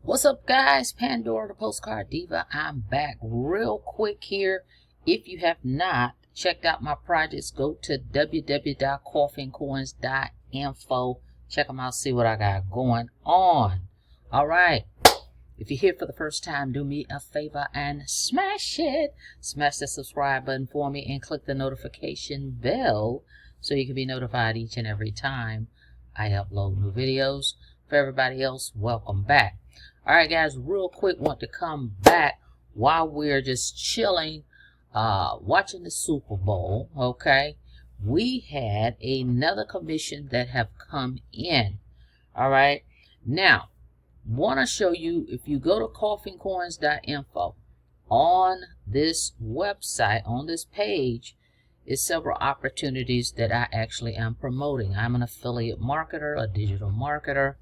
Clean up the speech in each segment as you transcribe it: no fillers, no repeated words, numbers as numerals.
What's up, guys? Pandora the Postcard Diva. I'm back real quick here. If you have not checked out my projects, go to www.coffeeandcoins.info. Check them out, see what I got going on. All right. If you're here for the first time, do me a favor and smash it. Smash the subscribe button for me and click the notification bell so you can be notified each and every time I upload new videos. For everybody else, welcome back. All right, guys, real quick, want to come back while we're just chilling, watching the Super Bowl, okay? We had another commission that have come in, all right? Now, want to show you, if you go to coffeeandcoins.info, on this website, on this page, is several opportunities that I actually am promoting. I'm an affiliate marketer, a digital marketer.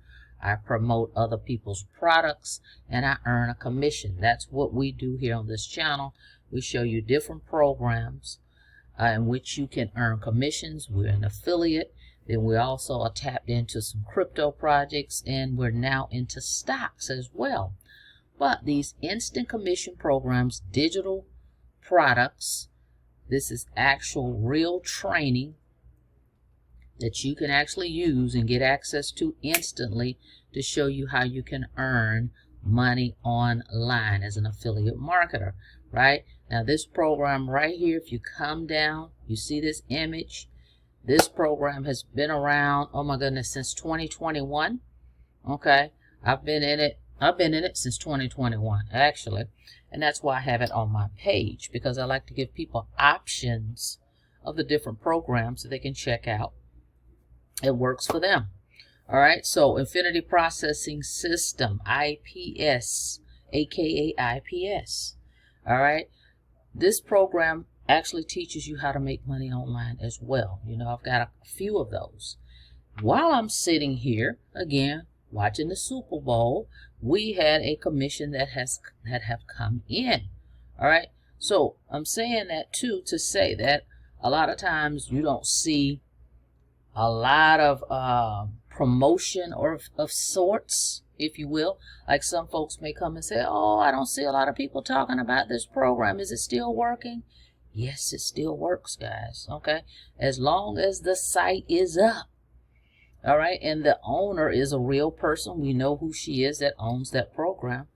I promote other people's products and I earn a commission. That's what we do here on this channel. We show you different programs in which you can earn commissions. We're an affiliate. Then we also are tapped into some crypto projects, and we're now into stocks as well. But these instant commission programs, digital products, this is actual real training that you can actually use and get access to instantly to show you how you can earn money online as an affiliate marketer, right? Now this program right here, if you come down, you see this image. This program has been around, oh my goodness, since 2021. Okay, I've been in it since 2021 actually, and that's why I have it on my page, because I like to give people options of the different programs that they can check out. It works for them. All right, so Infinity Processing System, IPS, aka IPS. All right, this program actually teaches you how to make money online as well. You know, I've got a few of those. While I'm sitting here again watching the Super Bowl, we had a commission that have come in. All right, so I'm saying that too to say that a lot of times you don't see a lot of promotion or of sorts, if you will. Like some folks may come and say, oh, I don't see a lot of people talking about this program. Is it still working? Yes, it still works, guys. Okay, as long as the site is up. All right, and the owner is a real person. We know who she is that owns that program.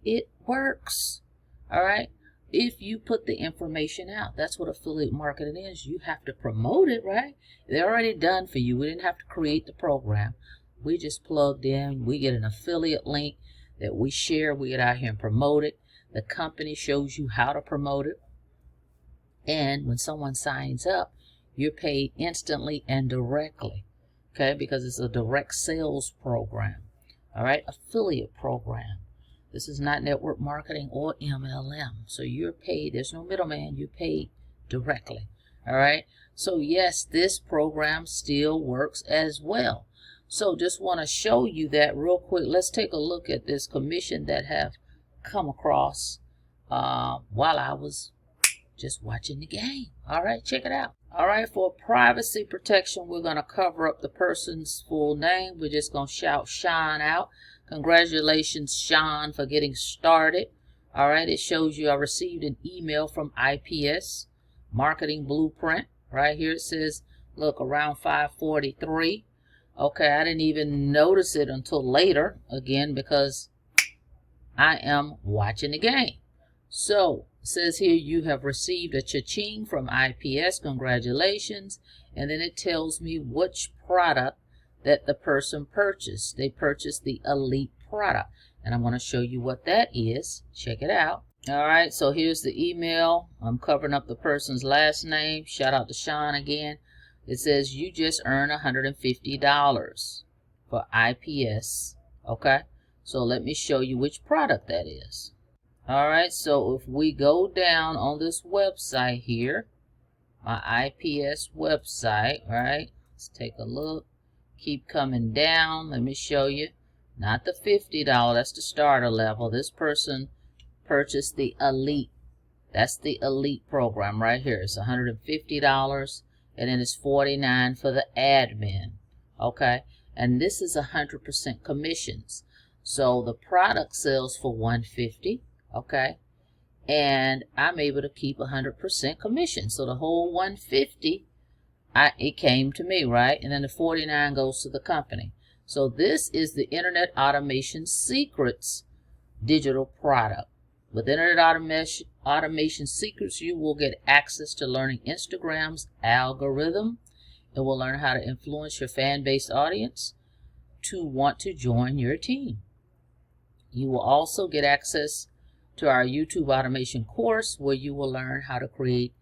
It works. All right, if you put the information out. That's what affiliate marketing is. You have to promote it, right? They're already done for you. We didn't have to create the program. We just plugged in. We get an affiliate link that we share. We get out here and promote it. The company shows you how to promote it. And when someone signs up, you're paid instantly and directly, okay? Because it's a direct sales program, all right? Affiliate program. This is not network marketing or MLM. So you're paid. There's no middleman. You're paid directly. All right. So yes, this program still works as well. So just want to show you that real quick. Let's take a look at this commission that have come across while I was just watching the game. All right. Check it out. All right. For privacy protection, we're going to cover up the person's full name. We're just going to shout Sean out. Congratulations, Sean, for getting started. All right, it shows you I received an email from IPS Marketing Blueprint. Right here it says, look, around 5:43. Okay, I didn't even notice it until later, again, because I am watching the game. So, it says here you have received a cha-ching from IPS. Congratulations. And then it tells me which product that the person purchased. They purchased the Elite product, and I'm going to show you what that is. Check it out. All right, so here's the email. I'm covering up the person's last name. Shout out to Sean again. It says you just earned $150 for IPS. Okay, so let me show you which product that is. All right, so if we go down on this website here, my IPS website, all right, let's take a look. Keep coming down. Let me show you. Not the $50. That's the starter level. This person purchased the Elite. That's the Elite program right here. It's $150, and then it's $49 for the admin. Okay, and this is 100% commissions. So the product sells for $150, okay? And I'm able to keep 100% commission. So the whole $150, it came to me, right? And then the $49 goes to the company. So this is the Internet Automation Secrets digital product. With Internet Automation Secrets, you will get access to learning Instagram's algorithm. It will learn how to influence your fan-based audience to want to join your team. You will also get access to our YouTube automation course, where you will learn how to create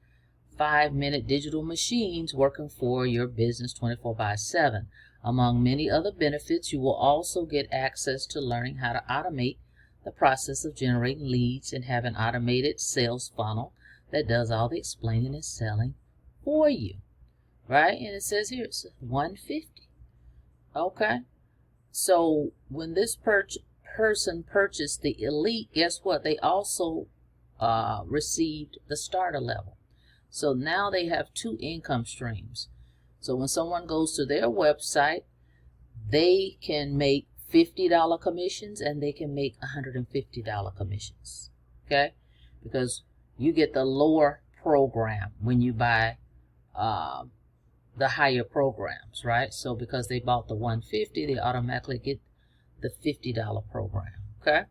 5-minute digital machines working for your business 24/7. Among many other benefits, you will also get access to learning how to automate the process of generating leads and have an automated sales funnel that does all the explaining and selling for you, right? And it says here it's $150. Okay, so when this person purchased the Elite, guess what? They also received the starter level. So now they have 2 income streams. So when someone goes to their website, they can make $50 commissions and they can make $150 commissions. Okay, because you get the lower program when you buy the higher programs, right? So because they bought the $150, they automatically get the $50 program. Okay,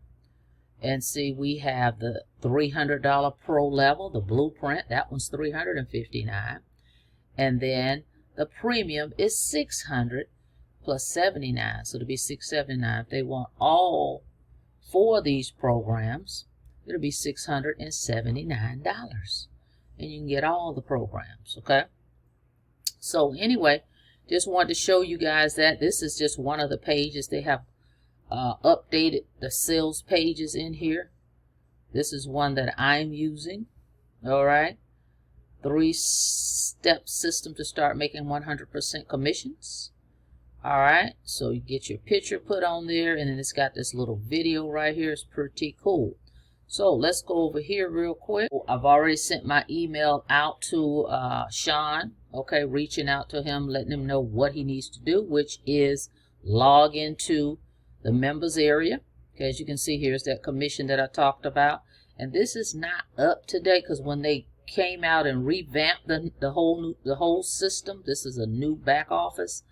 and see, we have the $300 pro level, the blueprint. That one's $359, and then the premium is $600 plus $79, so it'll be $679. If they want all 4 of these programs, it'll be $679, and you can get all the programs. Okay, so anyway, just wanted to show you guys that this is just one of the pages. They have updated the sales pages in here. This is one that I'm using. All right, 3-step system to start making 100% commissions. All right, so you get your picture put on there, and then it's got this little video right here. It's pretty cool. So let's go over here real quick. I've already sent my email out to Sean, okay, reaching out to him, letting him know what he needs to do, which is log into the members area. Okay, as you can see, here's that commission that I talked about. And this is not up to date, because when they came out and revamped the whole system, this is a new back office,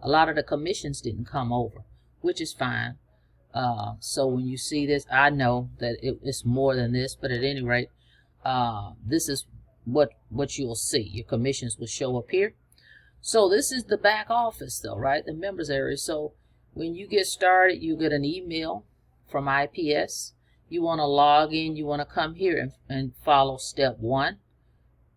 a lot of the commissions didn't come over, which is fine. So when you see this, I know that it's more than this, but at any rate, this is what you'll see. Your commissions will show up here. So this is the back office though, right? The members area. So when you get started, you get an email from IPS. You want to log in. You want to come here and follow step 1.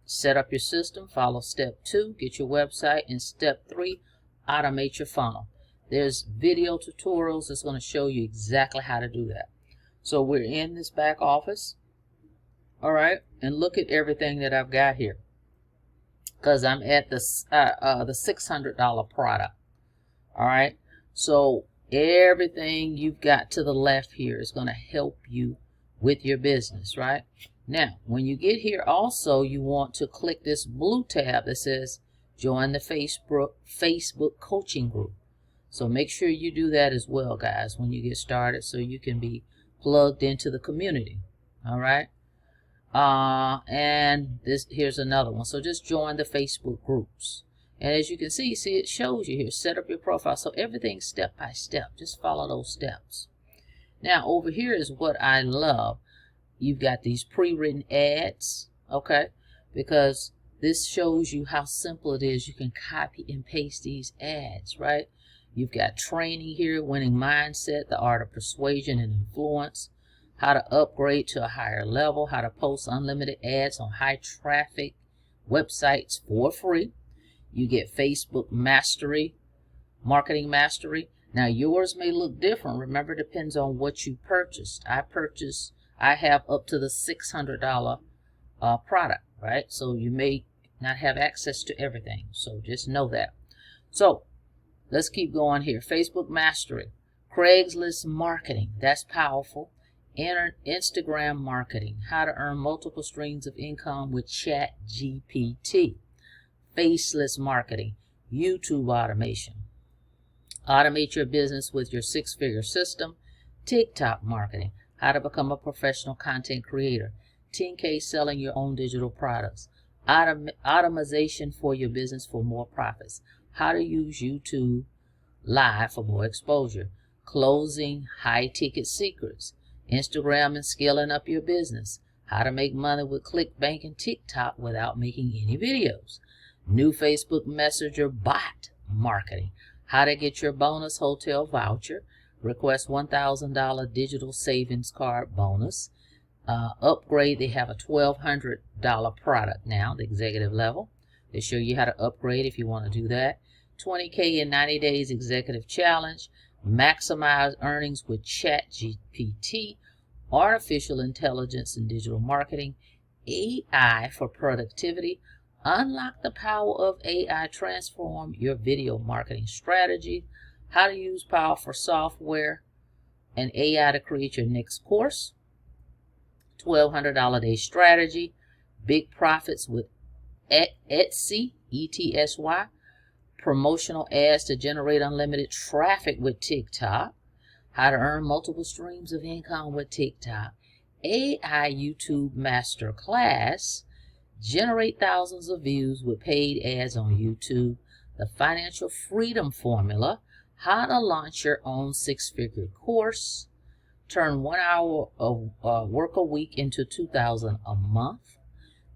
Set up your system. Follow step 2. Get your website. And step 3, automate your funnel. There's video tutorials that's going to show you exactly how to do that. So we're in this back office. All right. And look at everything that I've got here, because I'm at the $600 product. All right. So everything you've got to the left here is going to help you with your business, right? Now, when you get here, also, you want to click this blue tab that says join the Facebook coaching group. So make sure you do that as well, guys, when you get started, so you can be plugged into the community. All right. And here's another one. So just join the Facebook groups. And as you can see, it shows you here, set up your profile. So everything's step by step. Just follow those steps. Now, over here is what I love. You've got these pre-written ads, okay? Because this shows you how simple it is. You can copy and paste these ads, right? You've got training here, winning mindset, the art of persuasion and influence, how to upgrade to a higher level, how to post unlimited ads on high traffic websites for free. You get Facebook mastery, marketing mastery. Now yours may look different. Remember, it depends on what you purchased. I have up to the $600 product, right? So you may not have access to everything. So just know that. So let's keep going here. Facebook mastery, Craigslist marketing. That's powerful. Instagram marketing, how to earn multiple streams of income with ChatGPT. Faceless marketing, YouTube automation. Automate your business with your 6-figure system. TikTok marketing, how to become a professional content creator, 10K selling your own digital products, automation for your business for more profits, how to use YouTube Live for more exposure, closing high-ticket secrets, Instagram and scaling up your business, how to make money with ClickBank and TikTok without making any videos, new Facebook Messenger bot marketing, how to get your bonus hotel voucher, request $1,000 digital savings card bonus, upgrade. They have a $1,200 product now, the executive level. They show you how to upgrade if you want to do that. 20K in 90 days executive challenge, maximize earnings with ChatGPT, artificial intelligence and digital marketing, AI for productivity, unlock the power of AI, transform your video marketing strategy, how to use powerful software and AI to create your next course, $1,200 day strategy, big profits with Etsy, ETSY, promotional ads to generate unlimited traffic with TikTok, how to earn multiple streams of income with TikTok, AI YouTube Masterclass, generate thousands of views with paid ads on YouTube, the financial freedom formula, how to launch your own six-figure course, turn 1 hour of work a week into $2,000 a month,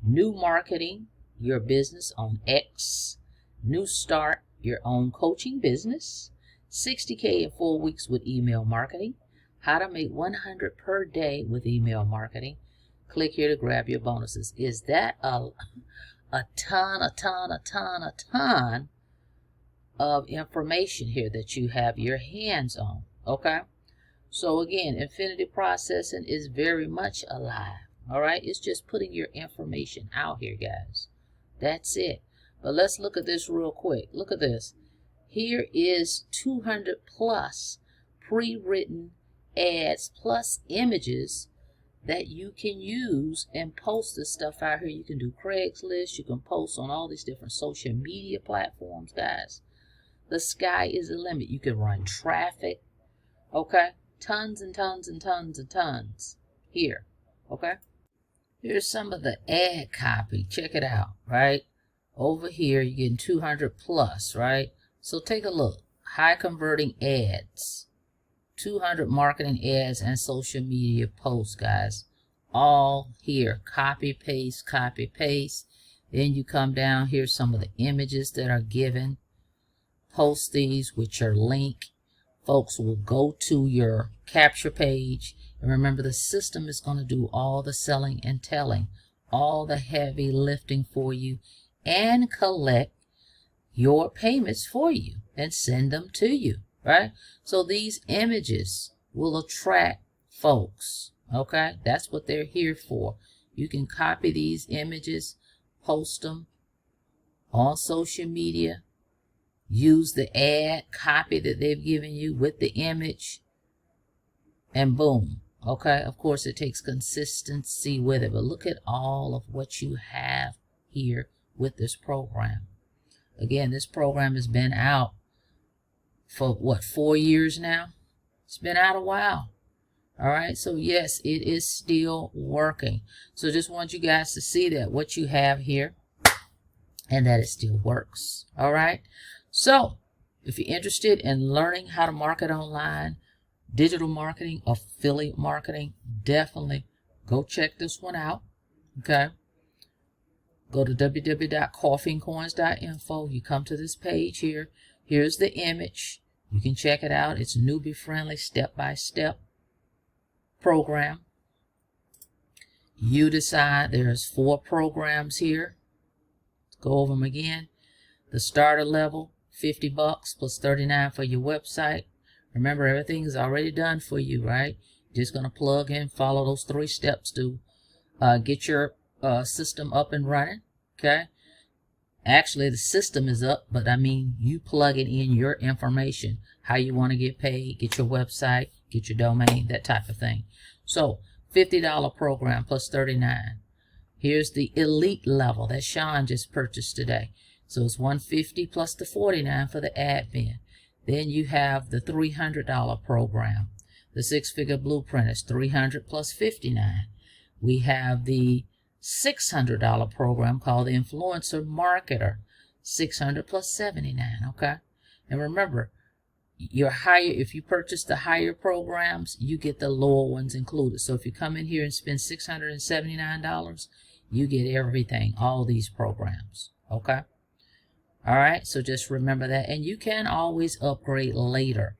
new marketing your business on X, new start your own coaching business, 60K in 4 weeks with email marketing, how to make 100 per day with email marketing. Click here to grab your bonuses. Is that a ton of information here that you have your hands on? Okay. So again, infinity processing is very much alive. All right. It's just putting your information out here, guys. That's it. But let's look at this real quick. Look at this. Here is 200 plus pre-written ads plus images that you can use and post this stuff out here. You can do Craigslist. You can post on all these different social media platforms, guys. The sky is the limit. You can run traffic. Okay. Tons and tons and tons and tons here. Okay. Here's some of the ad copy. Check it out, right? Over here, you're getting 200 plus, right? So take a look. High converting ads. 200 marketing ads and social media posts, guys. All here. Copy, paste, copy, paste. Then you come down here, some of the images that are given. Post these with your link. Folks will go to your capture page. And remember, the system is going to do all the selling and telling, all the heavy lifting for you, and collect your payments for you and send them to you, right? So these images will attract folks, okay? That's what they're here for. You can copy these images, post them on social media, use the ad copy that they've given you with the image, and boom, okay? Of course, it takes consistency with it, but look at all of what you have here with this program. Again, this program has been out for what, 4 years now? It's been out a while. All right, so yes, it is still working. So just want you guys to see that what you have here and that it still works. All right, so if you're interested in learning how to market online, digital marketing, affiliate marketing, definitely go check this one out. Okay. Go to www.coffeeandcoins.info. You come to this page here. Here's the image. You can check it out. It's newbie friendly, step-by-step program. You decide. There's 4 programs here. Let's go over them again. The starter level, $50 plus $39 for your website. Remember, everything is already done for you, right? Just going to plug in, follow those 3 steps to get your system up and running. Okay. Actually, the system is up, but I mean, you plug it in your information, how you want to get paid, get your website, get your domain, that type of thing. So $50 program plus $39. Here's the elite level that Sean just purchased today. So it's $150 plus the $49 for the admin. Then you have the $300 program. The six-figure blueprint is $300 plus $59. We have the $600 program called the Influencer Marketer, $600 plus $79. Okay, and remember, your higher, if you purchase the higher programs, you get the lower ones included. So if you come in here and spend $679, you get everything, all these programs. Okay. All right. So just remember that. And you can always upgrade later.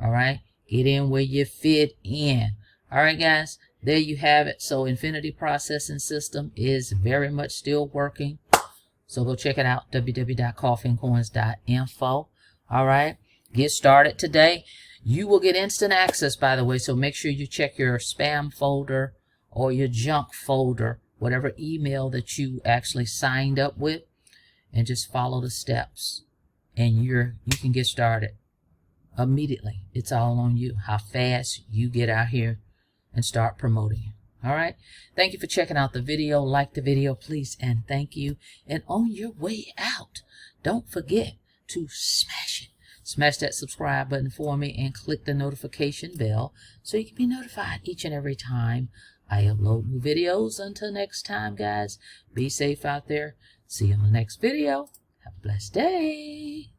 All right. Get in where you fit in. All right, guys. There you have it. So Infinity Processing System is very much still working. So go check it out. www.coffeeandcoins.info. All right. Get started today. You will get instant access, by the way, so make sure you check your spam folder or your junk folder, whatever email that you actually signed up with, and just follow the steps. And you can get started immediately. It's all on you, how fast you get out here and start promoting. All right. Thank you for checking out the video. Like the video, please, and thank you. And on your way out, don't forget to smash it. Smash that subscribe button for me and click the notification bell so you can be notified each and every time I upload new videos. Until next time, guys, be safe out there. See you in the next video. Have a blessed day.